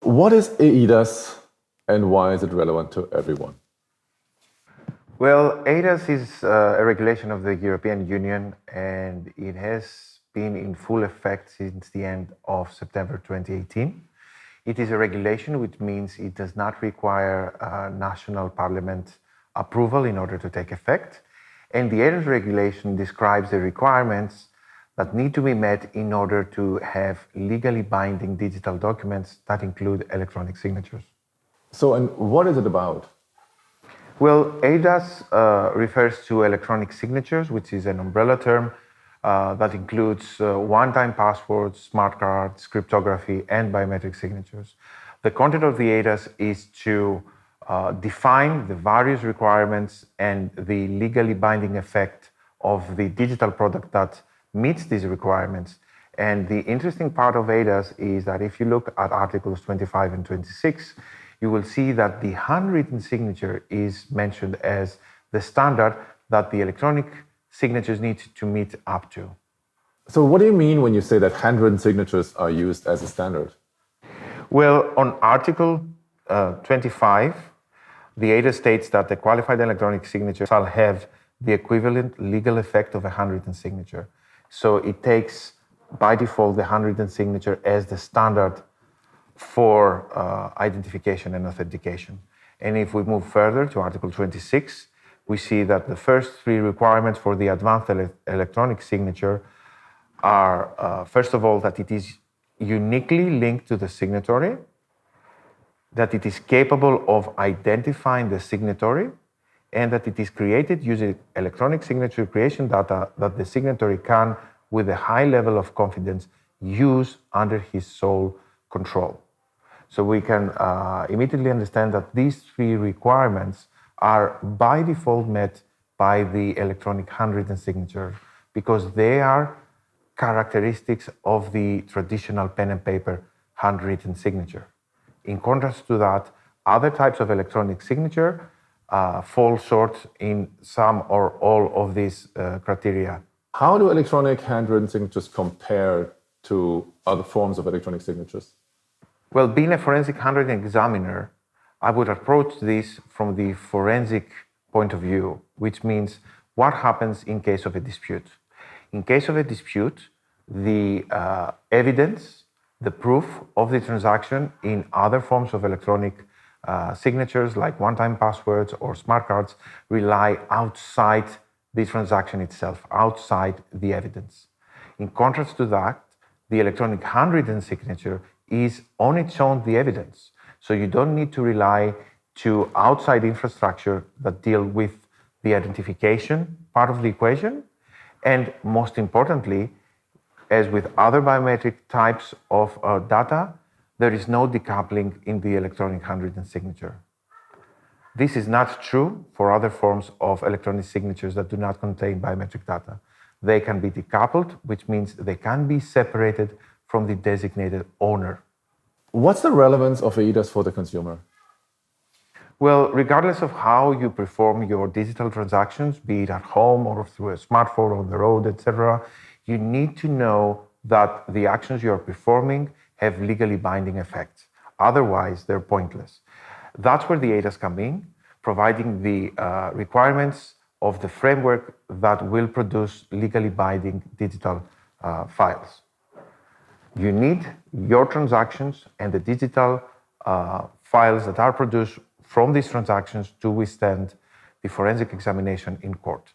What is eIDAS and why is it relevant to everyone? Well, eIDAS is a regulation of the European Union, and it has been in full effect since the end of September 2018. It is a regulation, which means it does not require national parliament approval in order to take effect. And the eIDAS regulation describes the requirements that need to be met in order to have legally binding digital documents that include electronic signatures. So, and what is it about? Well, eIDAS refers to electronic signatures, which is an umbrella term that includes one-time passwords, smart cards, cryptography, and biometric signatures. The content of the eIDAS is to define the various requirements and the legally binding effect of the digital product that meets these requirements. And the interesting part of eIDAS is that if you look at Articles 25 and 26, you will see that the handwritten signature is mentioned as the standard that the electronic signatures need to meet up to. So, what do you mean when you say that handwritten signatures are used as a standard? Well, on Article 25, the eIDAS states that the qualified electronic signature shall have the equivalent legal effect of a handwritten signature. So it takes, by default, the handwritten signature as the standard for identification and authentication. And if we move further to Article 26, we see that the first three requirements for the advanced electronic signature are, first of all, that it is uniquely linked to the signatory, that it is capable of identifying the signatory, and that it is created using electronic signature creation data that the signatory can, with a high level of confidence, use under his sole control. So we can immediately understand that these three requirements are by default met by the electronic handwritten signature because they are characteristics of the traditional pen and paper handwritten signature. In contrast to that, other types of electronic signature fall short in some or all of these criteria. How do electronic handwritten signatures compare to other forms of electronic signatures? Well, being a forensic handwriting examiner, I would approach this from the forensic point of view, which means what happens in case of a dispute. In case of a dispute, the evidence, the proof of the transaction in other forms of electronic signatures like one-time passwords or smart cards rely outside the transaction itself, outside the evidence. In contrast to that, the electronic handwritten signature is on its own the evidence. So you don't need to rely to outside infrastructure that deal with the identification part of the equation. And most importantly, as with other biometric types of data, there is no decoupling in the electronic handwritten signature. This is not true for other forms of electronic signatures that do not contain biometric data. They can be decoupled, which means they can be separated from the designated owner. What's the relevance of eIDAS for the consumer? Well, regardless of how you perform your digital transactions, be it at home or through a smartphone on the road, etc., you need to know that the actions you are performing have legally binding effects. Otherwise, they're pointless. That's where the eIDAS come in, providing the requirements of the framework that will produce legally binding digital files. You need your transactions and the digital files that are produced from these transactions to withstand the forensic examination in court.